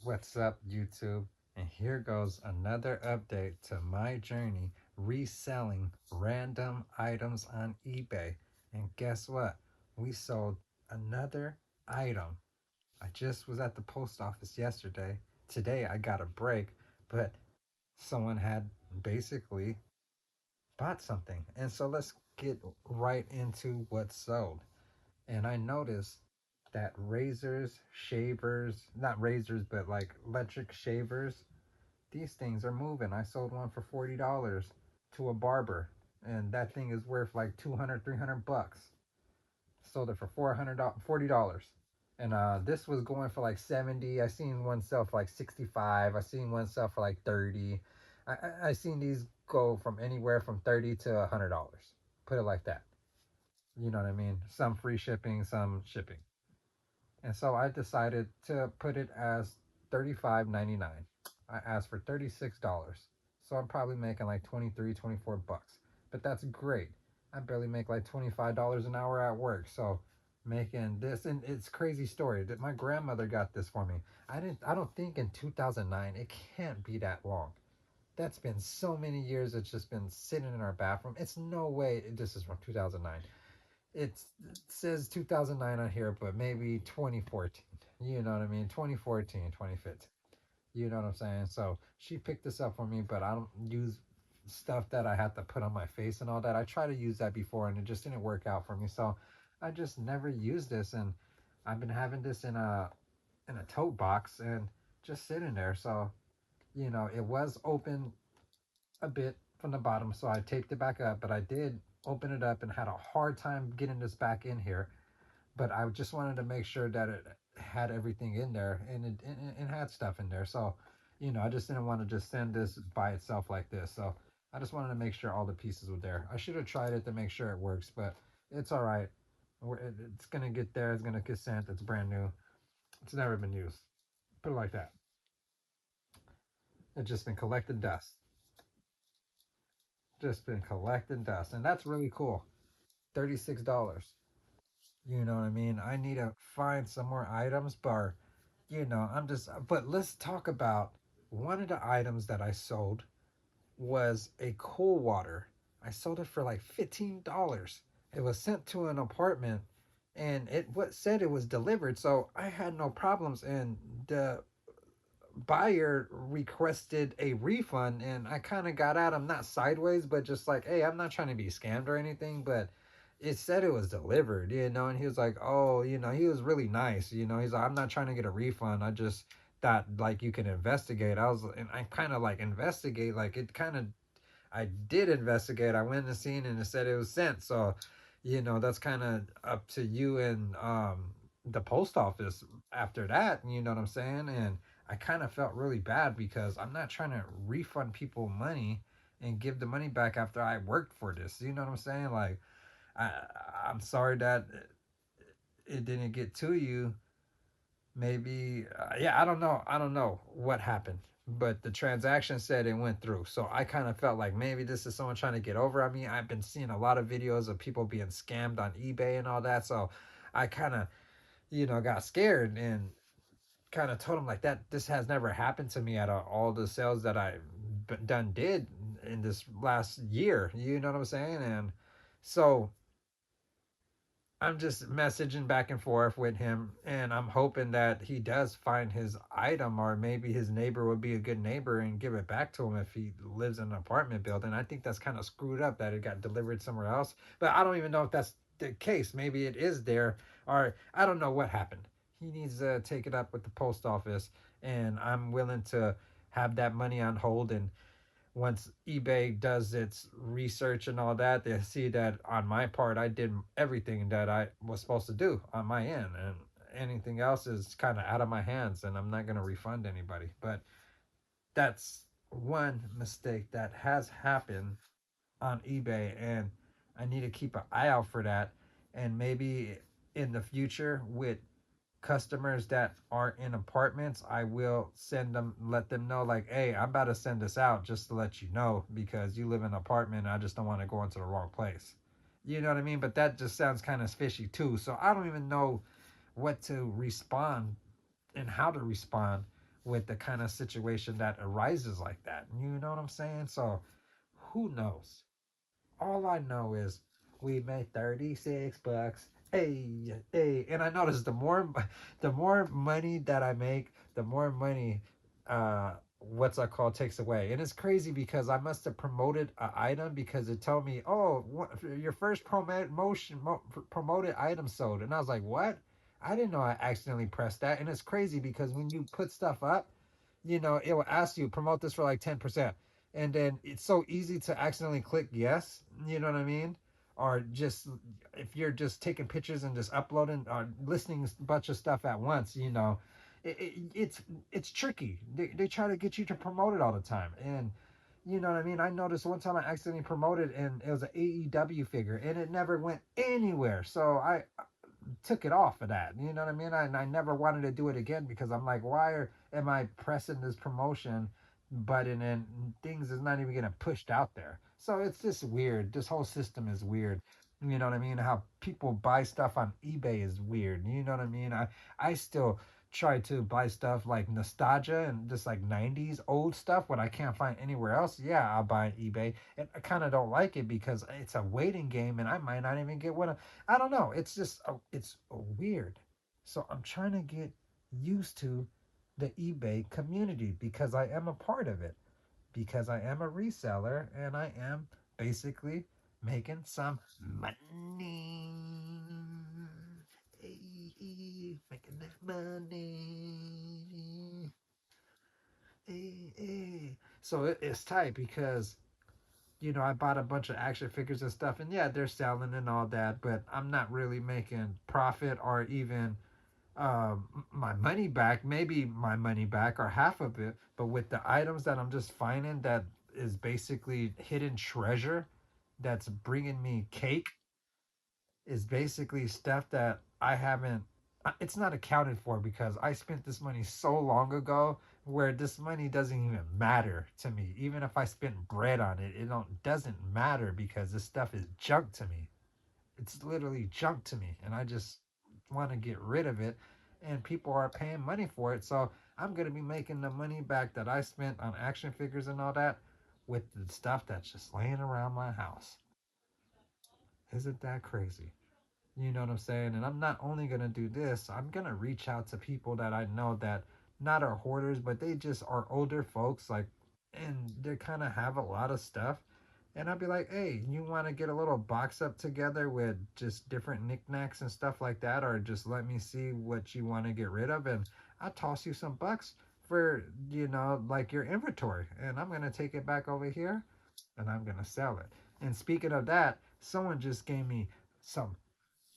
What's up, YouTube? And here goes another update to my journey reselling random items on eBay. And guess what? We sold another item. I just was at the post office yesterday. Today I got a break, but someone had basically bought something. And so let's get right into what's sold. And I noticed that razors, shavers, not razors, but like electric shavers, these things are moving. I sold one for $40 to a barber, and that thing is worth like 200, 300 bucks. Sold it for $40. And this was going for like 70. I seen one sell for like 65. I seen one sell for like 30. I seen these go from anywhere from 30 to $100. Put it like that. You know what I mean? Some free shipping, some shipping. And so I decided to put it as $35.99. I asked for $36. So I'm probably making like 23, 24 bucks. But that's great. I barely make like $25 an hour at work. So making this, and it's a crazy story that my grandmother got this for me. I don't think in 2009, it can't be that long. That's been so many years. It's just been sitting in our bathroom. It's no way this is from 2009. It says 2009 on here, but maybe 2014. You know what I mean? 2014, 2015. You know what I'm saying? So she picked this up for me, but I don't use stuff that I have to put on my face and all that. I tried to use that before and it just didn't work out for me. So I just never used this, and I've been having this in a tote box and just sitting there. So, it was open a bit from the bottom, so I taped it back up, but I did open it up and had a hard time getting this back in here. But I just wanted to make sure that it had everything in there, and it had stuff in there. So, I just didn't want to just send this by itself like this. So I just wanted to make sure all the pieces were there. I should have tried it to make sure it works, but it's all right. It's going to get there. It's going to get sent. It's brand new. It's never been used. Put it like that. It's just been collecting dust. Just been collecting dust. And that's really cool. $36. You know what I mean? I need to find some more items, but but let's talk about one of the items that I sold was a cool water. I sold it for like $15. It was sent to an apartment, and it what said it was delivered, so I had no problems, and the buyer requested a refund, and I kind of got at him, not sideways, but just like, hey, I'm not trying to be scammed or anything, but it said it was delivered, and he was like, oh, he was really nice, he's like, I'm not trying to get a refund, I just thought like you can investigate. And I kind of like investigate, like it kind of, I did investigate. I went and seen, and it said it was sent, so that's kind of up to you and the post office after that, you know what I'm saying? And I kind of felt really bad because I'm not trying to refund people money and give the money back after I worked for this. You know what I'm saying? Like, I, I'm sorry that it didn't get to you. Maybe, yeah, I don't know. I don't know what happened, but the transaction said it went through. So I kind of felt like maybe this is someone trying to get over on me. I've been seeing a lot of videos of people being scammed on eBay and all that. So I kind of, got scared and kind of told him like that. This has never happened to me at all the sales that I did in this last year. You know what I'm saying? And so I'm just messaging back and forth with him, and I'm hoping that he does find his item, or maybe his neighbor would be a good neighbor and give it back to him if he lives in an apartment building. I think that's kind of screwed up that it got delivered somewhere else, but I don't even know if that's the case. Maybe it is there, or I don't know what happened. He needs to take it up with the post office, and I'm willing to have that money on hold, and once eBay does its research and all that, they see that on my part, I did everything that I was supposed to do on my end. And anything else is kind of out of my hands, and I'm not going to refund anybody. But that's one mistake that has happened on eBay, and I need to keep an eye out for that. And maybe in the future, with customers that are in apartments, I will let them know, like, hey, I'm about to send this out just to let you know, because you live in an apartment and I just don't want to go into the wrong place. You know what I mean? But that just sounds kind of fishy too. So I don't even know what to respond and how to respond with the kind of situation that arises like that. You know what I'm saying? So who knows? All I know is we made 36 bucks. Hey, hey, and I noticed the more money that I make, the more money what's I call takes away. And it's crazy because I must have promoted an item because it told me, "Oh, your first promoted item sold." And I was like, "What?" I didn't know I accidentally pressed that. And it's crazy because when you put stuff up, it will ask you promote this for like 10%. And then it's so easy to accidentally click yes, you know what I mean? Or just if you're just taking pictures and just uploading or listening a bunch of stuff at once, it, it, it's it's tricky. They try to get you to promote it all the time. And you know what I mean? I noticed one time I accidentally promoted and it was an AEW figure and it never went anywhere. So I took it off of that. You know what I mean? I never wanted to do it again because I'm like, am I pressing this promotion button and things is not even getting pushed out there? So it's just weird. This whole system is weird. You know what I mean? How people buy stuff on eBay is weird. You know what I mean? I still try to buy stuff like nostalgia and just like 90s old stuff when I can't find anywhere else. Yeah, I'll buy on eBay. And I kind of don't like it because it's a waiting game and I might not even get one. I don't know. It's just it's weird. So I'm trying to get used to the eBay community because I am a part of it. Because I am a reseller and I am basically making some money. Hey, making that money. Hey, hey. So it's tight because I bought a bunch of action figures and stuff, and yeah, they're selling and all that, but I'm not really making profit or even my money back. Maybe my money back or half of it, but with the items that I'm just finding that is basically hidden treasure that's bringing me cake is basically stuff that I haven't. It's not accounted for because I spent this money so long ago where this money doesn't even matter to me. Even if I spent bread on it, it doesn't matter because this stuff is junk to me. It's literally junk to me, and I just want to get rid of it. And people are paying money for it, so I'm gonna be making the money back that I spent on action figures and all that with the stuff that's just laying around my house. Isn't that crazy? You know what I'm saying? And I'm not only gonna do this, I'm gonna reach out to people that I know that not are hoarders, but they just are older folks, like, and they kind of have a lot of stuff. And I'd be like, hey, you want to get a little box up together with just different knickknacks and stuff like that, or just let me see what you want to get rid of, and I'll toss you some bucks for like your inventory, and I'm gonna take it back over here, and I'm gonna sell it. And speaking of that, someone just gave me some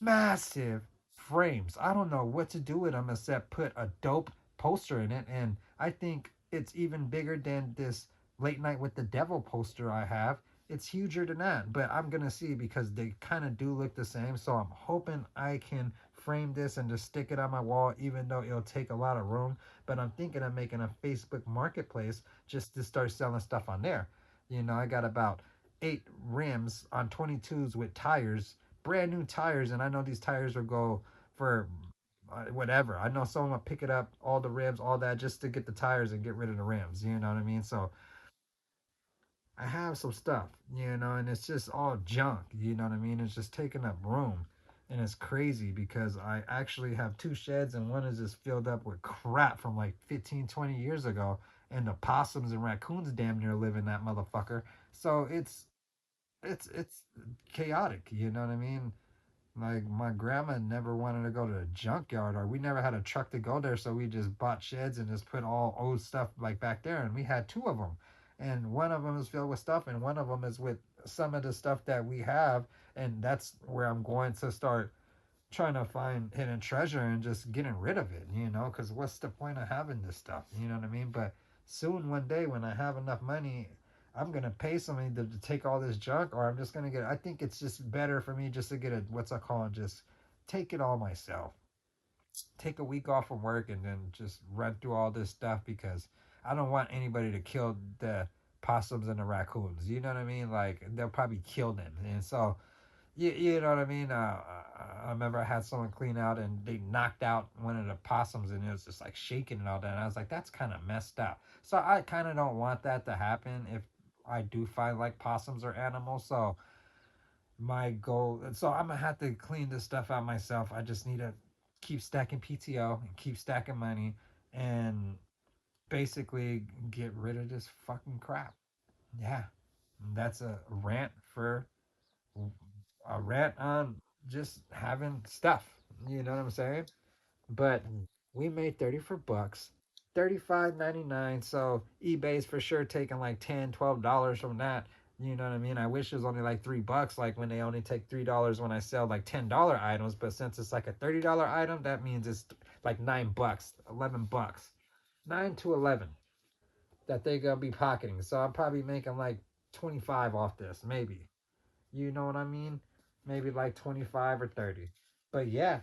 massive frames. I don't know what to do with them except put a dope poster in it. And I think it's even bigger than this Late Night with the Devil poster I have. It's huger than that, but I'm gonna see because they kind of do look the same. So I'm hoping I can frame this and just stick it on my wall, even though it'll take a lot of room. But I'm thinking of making a Facebook marketplace just to start selling stuff on there. I got about 8 rims on 22s with tires, brand new tires, and I know these tires will go for whatever. I know someone will pick it up, all the rims, all that, just to get the tires and get rid of the rims. You know what I mean? So I have some stuff, and it's just all junk. You know what I mean? It's just taking up room. And it's crazy because I actually have 2 sheds and one is just filled up with crap from like 15, 20 years ago. And the possums and raccoons damn near live in that motherfucker. So it's chaotic, you know what I mean? Like my grandma never wanted to go to a junkyard, or we never had a truck to go there, so we just bought sheds and just put all old stuff like back there, and we had 2 of them, and one of them is filled with stuff, and one of them is with some of the stuff that we have, and that's where I'm going to start trying to find hidden treasure and just getting rid of it, because what's the point of having this stuff, you know what I mean? But soon, one day, when I have enough money, I'm gonna pay somebody to take all this junk, or I'm just gonna I think it's just better for me just to get what's I call it, just take it all myself. Take a week off from work and then just run through all this stuff because I don't want anybody to kill the possums and the raccoons. You know what I mean? Like they'll probably kill them, and so You know what I mean? I remember I had someone clean out and they knocked out one of the possums and it was just like shaking and all that. And I was like, that's kind of messed up. So I kind of don't want that to happen if I do find like possums or animals. So my goal, so I'm gonna have to clean this stuff out myself. I just need to keep stacking PTO and keep stacking money and basically get rid of this fucking crap. Yeah, that's a rant on just having stuff. You know what I'm saying? But we made 34 bucks, 35.99. So eBay's for sure taking like $10, $12 from that. You know what I mean? I wish it was only like $3, like when they only take $3 when I sell like $10 items. But since it's like a $30 item, that means it's like $9, $11, 9 to 11 that they gonna be pocketing. So I'm probably making like 25 off this, maybe. You know what I mean? Maybe like 25 or 30. But yeah,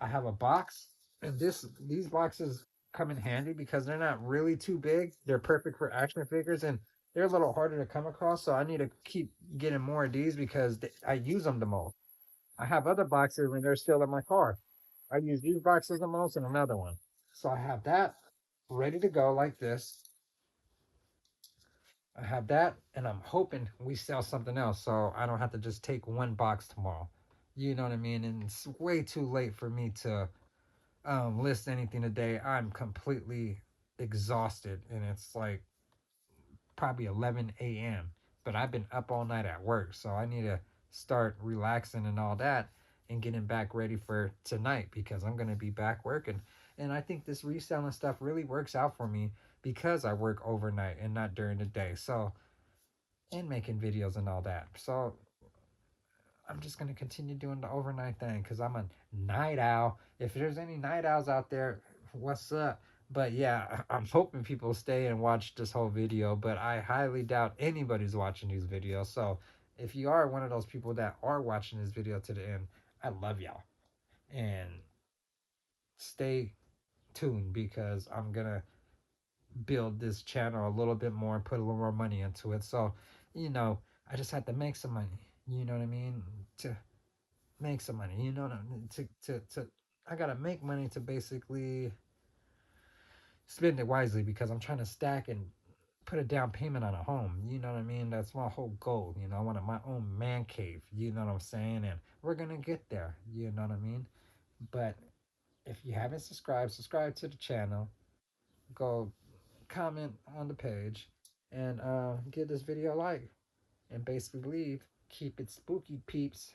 I have a box, and these boxes come in handy because they're not really too big. They're perfect for action figures, and they're a little harder to come across. So I need to keep getting more of these because I use them the most. I have other boxes and they're still in my car. I use these boxes the most and another one. So I have that ready to go like this. I have that, and I'm hoping we sell something else so I don't have to just take one box tomorrow. You know what I mean? And it's way too late for me to list anything today. I'm completely exhausted, and it's like probably 11 a.m. But I've been up all night at work, so I need to start relaxing and all that and getting back ready for tonight because I'm going to be back working. And I think this reselling stuff really works out for me because I work overnight and not during the day. So, and making videos and all that. So, I'm just gonna continue doing the overnight thing because I'm a night owl. If there's any night owls out there, what's up? But yeah, I'm hoping people stay and watch this whole video. But I highly doubt anybody's watching these videos. So if you are one of those people that are watching this video to the end, I love y'all and stay tuned because I'm gonna build this channel a little bit more and put a little more money into it. So, you know, I just had to make some money. You know what I mean? To make some money. You know, to I gotta make money to basically spend it wisely because I'm trying to stack and put a down payment on a home. You know what I mean? That's my whole goal. You know, I want my own man cave. You know what I'm saying? And we're gonna get there. You know what I mean? But if you haven't subscribed, subscribe to the channel. Go comment on the page and give this video a like and basically leave. Keep it spooky, peeps.